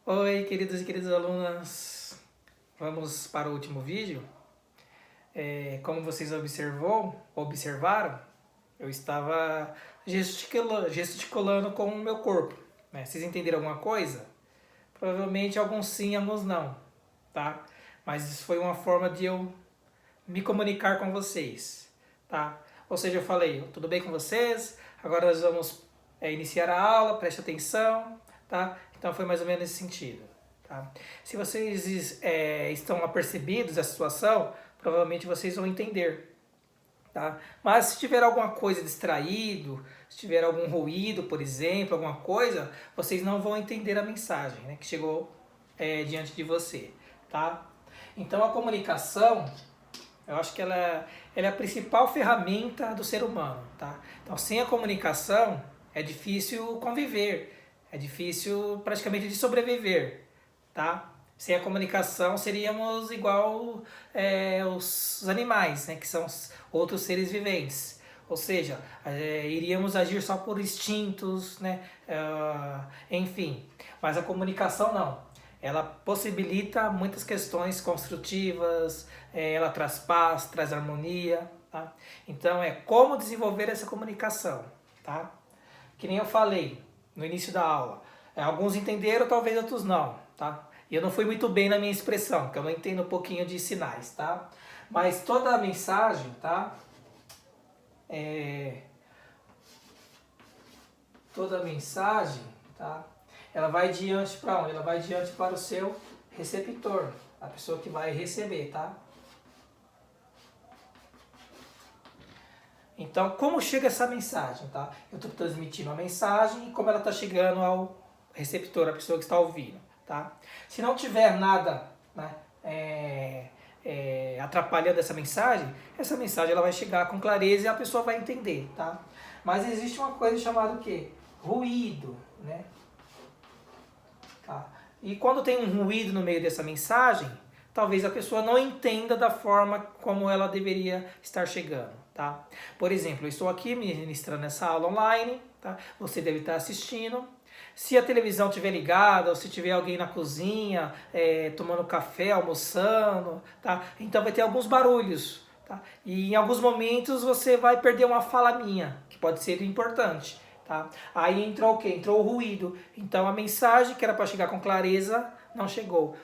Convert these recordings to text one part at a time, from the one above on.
Oi, queridos e queridas alunas. Vamos para o último vídeo. Como vocês observaram, eu estava gesticulando com o meu corpo, né? Vocês entenderam alguma coisa? Provavelmente alguns sim, alguns não, tá? Mas isso foi uma forma de eu me comunicar com vocês, tá? Ou seja, eu falei, tudo bem com vocês? Agora nós vamos iniciar a aula, preste atenção, tá? Então foi mais ou menos nesse sentido, tá? Se vocês estão apercebidos da situação, provavelmente vocês vão entender, tá? Mas se tiver alguma coisa distraído, se tiver algum ruído, por exemplo, alguma coisa, vocês não vão entender a mensagem, né, que chegou diante de você, tá? Então a comunicação, eu acho que ela é a principal ferramenta do ser humano, tá? Então, sem a comunicação é difícil conviver, é difícil praticamente de sobreviver, tá? Sem a comunicação seríamos igual os animais, né? Que são os outros seres viventes. Ou seja, iríamos agir só por instintos, né? Enfim, mas a comunicação não. Ela possibilita muitas questões construtivas, ela traz paz, traz harmonia, tá? Então é como desenvolver essa comunicação, tá? Que nem eu falei no início da aula. Alguns entenderam, talvez outros não, tá? E eu não fui muito bem na minha expressão, porque eu não entendo um pouquinho de sinais, tá? Mas toda a mensagem, tá? Toda a mensagem, tá? Ela vai diante para onde? Ela vai diante para o seu receptor, a pessoa que vai receber, tá? Então, como chega essa mensagem, tá? Eu estou transmitindo a mensagem e como ela está chegando ao receptor, a pessoa que está ouvindo, tá? Se não tiver nada, né, atrapalhando essa mensagem ela vai chegar com clareza e a pessoa vai entender, tá? Mas existe uma coisa chamada o quê? Ruído, né? Tá? E quando tem um ruído no meio dessa mensagem, talvez a pessoa não entenda da forma como ela deveria estar chegando, tá? Por exemplo, eu estou aqui ministrando essa aula online, tá? Você deve estar assistindo. Se a televisão estiver ligada, ou se tiver alguém na cozinha, tomando café, almoçando, tá? Então vai ter alguns barulhos, tá? E em alguns momentos você vai perder uma fala minha, que pode ser importante. Tá? Aí entrou o quê? Entrou o ruído. Então a mensagem que era para chegar com clareza não chegou.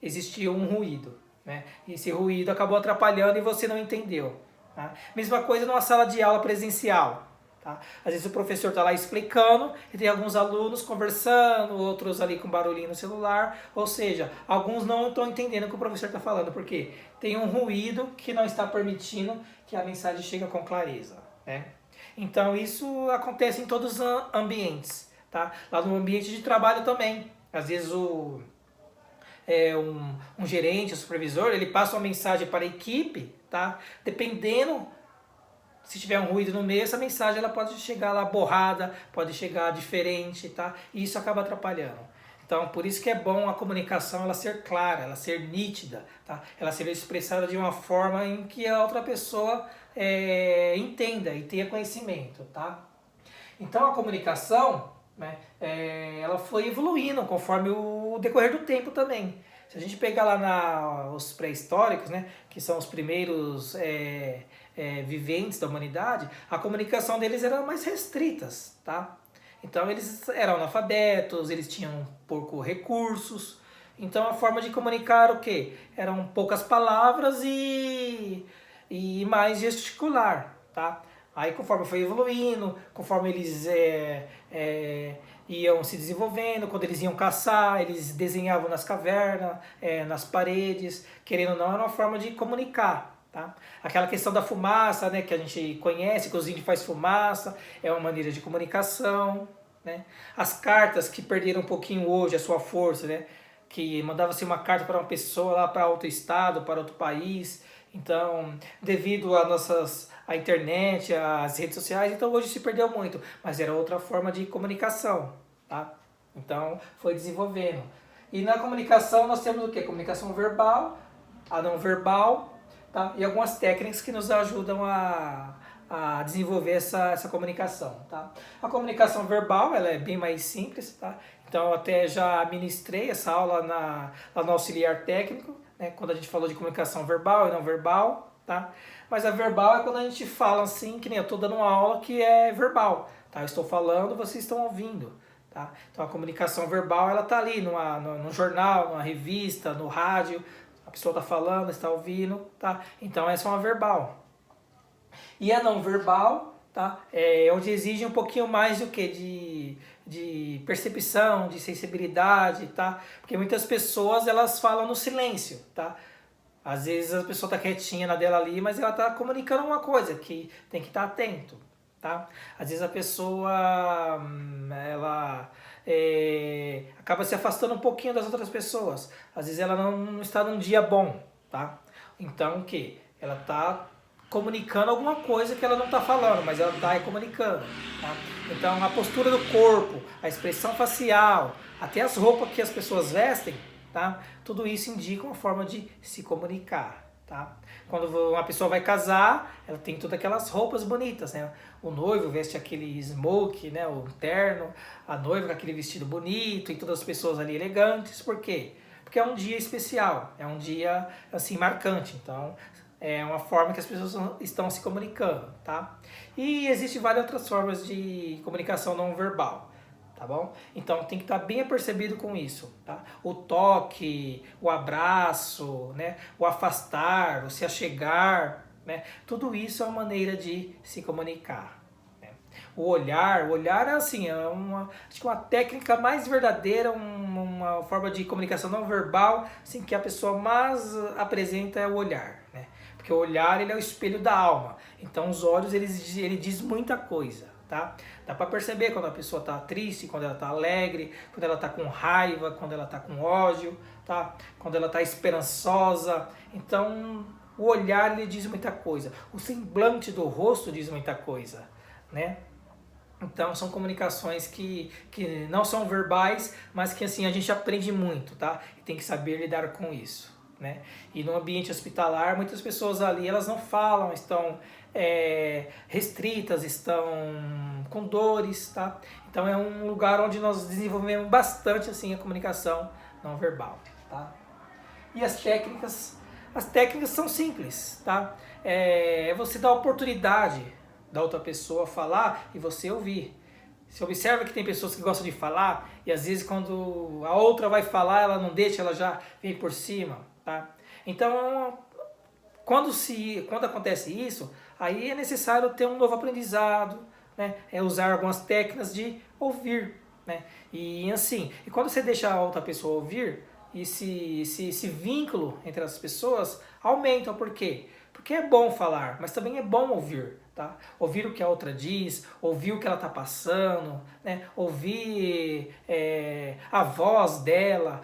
Existia um ruído, né? E esse ruído acabou atrapalhando e você não entendeu. Tá? Mesma coisa numa sala de aula presencial. Tá? Às vezes o professor está lá explicando e tem alguns alunos conversando, outros ali com barulhinho no celular. Ou seja, alguns não estão entendendo o que o professor está falando, porque tem um ruído que não está permitindo que a mensagem chegue com clareza, né? Então isso acontece em todos os ambientes, tá? Lá no ambiente de trabalho também. Às vezes um gerente, um supervisor, ele passa uma mensagem para a equipe, tá? Dependendo, se tiver um ruído no meio, essa mensagem ela pode chegar lá borrada, pode chegar diferente, tá? E isso acaba atrapalhando. Então, por isso que é bom a comunicação ela ser clara, ela ser nítida, tá? Ela ser expressada de uma forma em que a outra pessoa entenda e tenha conhecimento, tá? Então, a comunicação, né, ela foi evoluindo conforme o decorrer do tempo também. Se a gente pegar lá os pré-históricos, né, que são os primeiros viventes da humanidade, a comunicação deles era mais restritas, tá? Então eles eram analfabetos, eles tinham poucos recursos. Então a forma de comunicar era o quê? Eram poucas palavras e mais gesticular, tá? Aí conforme foi evoluindo, conforme eles iam se desenvolvendo, quando eles iam caçar, eles desenhavam nas cavernas, nas paredes, querendo ou não, era uma forma de comunicar. Tá? Aquela questão da fumaça, né, que a gente conhece, que os índios fazem fumaça, é uma maneira de comunicação. Né? As cartas que perderam um pouquinho hoje a sua força, né? Que mandava-se uma carta para uma pessoa lá para outro estado, para outro país. Então, devido à internet, às redes sociais, então hoje se perdeu muito, mas era outra forma de comunicação. Tá? Então, foi desenvolvendo. E na comunicação nós temos o quê? Comunicação verbal, a não verbal, tá? E algumas técnicas que nos ajudam a desenvolver essa comunicação, tá? A comunicação verbal ela é bem mais simples, tá? Então, eu até já ministrei essa aula lá no auxiliar técnico, né, quando a gente falou de comunicação verbal e não verbal, tá? Mas a verbal é quando a gente fala assim, que nem eu estou dando uma aula que é verbal, tá? Eu estou falando, vocês estão ouvindo, tá? Então, a comunicação verbal, ela tá ali no jornal, numa revista, no rádio, a pessoa está falando, está ouvindo, tá? Então, essa é uma verbal. E a não verbal, tá? É onde exige um pouquinho mais do que de percepção, de sensibilidade, tá? Porque muitas pessoas elas falam no silêncio, tá? Às vezes a pessoa tá quietinha na dela ali, mas ela tá comunicando alguma coisa que tem que estar atento, tá? Às vezes a pessoa ela acaba se afastando um pouquinho das outras pessoas. Às vezes ela não está num dia bom, tá? Então o que? Ela tá comunicando alguma coisa que ela não está falando, mas ela está comunicando. Tá? Então a postura do corpo, a expressão facial, até as roupas que as pessoas vestem, tá? Tudo isso indica uma forma de se comunicar. Tá? Quando uma pessoa vai casar, ela tem todas aquelas roupas bonitas, né? O noivo veste aquele smoke, né? O terno, a noiva com aquele vestido bonito e todas as pessoas ali elegantes. Por quê? Porque é um dia especial, é um dia assim marcante. Então é uma forma que as pessoas estão se comunicando, tá? E existem várias outras formas de comunicação não verbal, tá bom? Então tem que estar bem apercebido com isso, tá? O toque, o abraço, né? O afastar, o se achegar, né? Tudo isso é uma maneira de se comunicar. Né? O olhar é assim, acho que uma técnica mais verdadeira, uma forma de comunicação não verbal, assim, que a pessoa mais apresenta é o olhar, né? Porque o olhar ele é o espelho da alma. Então os olhos ele diz muita coisa, tá? Dá para perceber quando a pessoa está triste, quando ela está alegre, quando ela está com raiva, quando ela está com ódio, tá? Quando ela está esperançosa. Então o olhar ele diz muita coisa. O semblante do rosto diz muita coisa, né? Então são comunicações que não são verbais, mas que assim a gente aprende muito, tá? E tem que saber lidar com isso. Né? E no ambiente hospitalar, muitas pessoas ali elas não falam, estão restritas, estão com dores, tá? Então é um lugar onde nós desenvolvemos bastante assim a comunicação não verbal, tá? E as técnicas são simples, tá? Você dá a oportunidade da outra pessoa falar e você ouvir. Você observa que tem pessoas que gostam de falar e às vezes quando a outra vai falar, ela não deixa, ela já vem por cima, tá? Então, quando acontece isso, aí é necessário ter um novo aprendizado, né? Usar algumas técnicas de ouvir, né? E assim, e quando você deixa a outra pessoa ouvir, esse vínculo entre as pessoas aumenta. Por quê? Porque é bom falar, mas também é bom ouvir. Tá? Ouvir o que a outra diz, ouvir o que ela está passando, né? Ouvir a voz dela,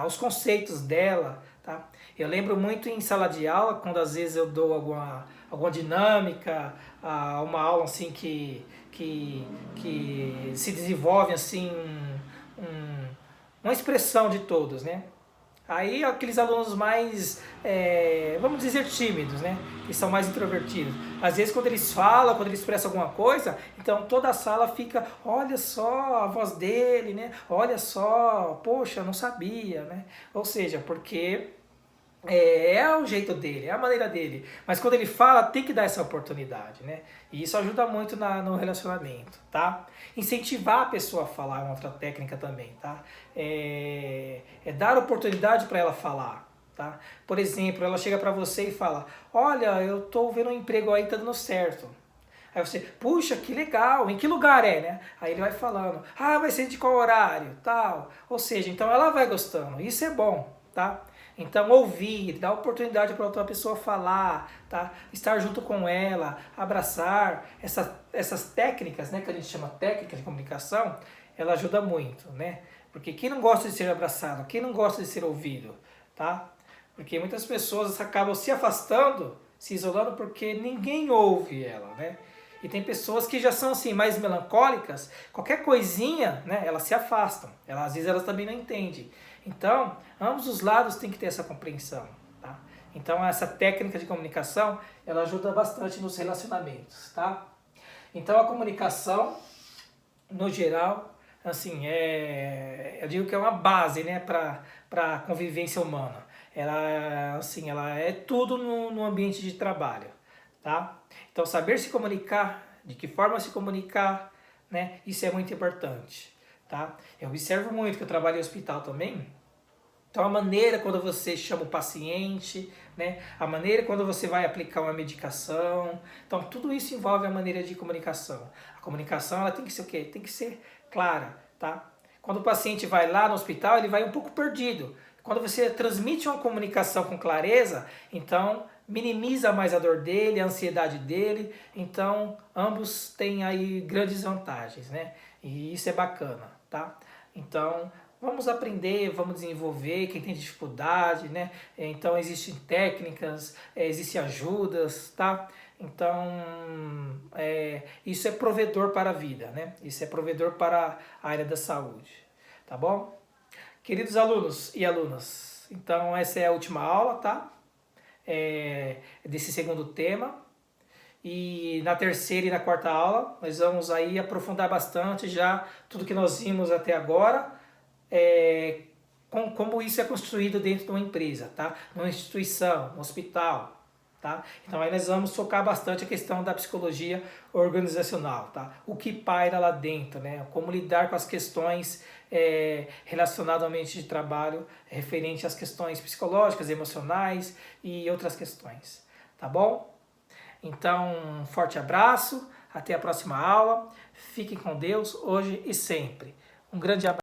os conceitos dela. Tá? Eu lembro muito em sala de aula, quando às vezes eu dou alguma dinâmica, uma aula assim que se desenvolve assim uma expressão de todos, né? Aí aqueles alunos mais, vamos dizer, tímidos, né? Que são mais introvertidos. Às vezes quando eles falam, quando eles expressam alguma coisa, então toda a sala fica, olha só a voz dele, né? Olha só, poxa, eu não sabia, né? Ou seja, porque é o jeito dele, é a maneira dele. Mas quando ele fala, tem que dar essa oportunidade, né? E isso ajuda muito no relacionamento, tá? Incentivar a pessoa a falar é uma outra técnica também, tá? Dar oportunidade para ela falar, tá? Por exemplo, ela chega para você e fala, olha, eu tô vendo um emprego aí, tá dando certo. Aí você, puxa, que legal, em que lugar é, né? Aí ele vai falando, vai ser de qual horário, tal. Ou seja, então ela vai gostando, isso é bom, tá? Então ouvir, dar oportunidade para outra pessoa falar, tá? Estar junto com ela, abraçar, essas técnicas, né, que a gente chama técnicas de comunicação, ela ajuda muito, né? Porque quem não gosta de ser abraçado, quem não gosta de ser ouvido, tá? Porque muitas pessoas acabam se afastando, se isolando porque ninguém ouve ela, né? E tem pessoas que já são assim mais melancólicas, qualquer coisinha, né, elas se afastam. Às vezes elas também não entendem. Então, ambos os lados têm que ter essa compreensão, tá? Então, essa técnica de comunicação, ela ajuda bastante nos relacionamentos, tá? Então, a comunicação, no geral, assim, eu digo que é uma base, né, para a convivência humana. Ela, assim, ela é tudo no ambiente de trabalho, tá? Então, saber se comunicar, de que forma se comunicar, né, isso é muito importante, tá? Eu observo muito que eu trabalho em hospital também. Então, a maneira quando você chama o paciente, né? A maneira quando você vai aplicar uma medicação. Então, tudo isso envolve a maneira de comunicação. A comunicação, ela tem que ser o quê? Tem que ser clara, tá? Quando o paciente vai lá no hospital, ele vai um pouco perdido. Quando você transmite uma comunicação com clareza, então minimiza mais a dor dele, a ansiedade dele. Então, ambos têm aí grandes vantagens, né? E isso é bacana, tá? Então, vamos aprender, vamos desenvolver, quem tem dificuldade, né? Então existem técnicas, existem ajudas, tá? Então isso é provedor para a vida, né? Isso é provedor para a área da saúde, tá bom? Queridos alunos e alunas, então essa é a última aula, tá? Desse segundo tema. E na terceira e na quarta aula nós vamos aí aprofundar bastante já tudo que nós vimos até agora, como isso é construído dentro de uma empresa, tá? Numa instituição, no hospital, tá? Então aí nós vamos focar bastante a questão da psicologia organizacional, tá? O que paira lá dentro, né? Como lidar com as questões relacionadas ao ambiente de trabalho, referente às questões psicológicas, emocionais e outras questões, tá bom? Então, um forte abraço, até a próxima aula, fiquem com Deus hoje e sempre. Um grande abraço.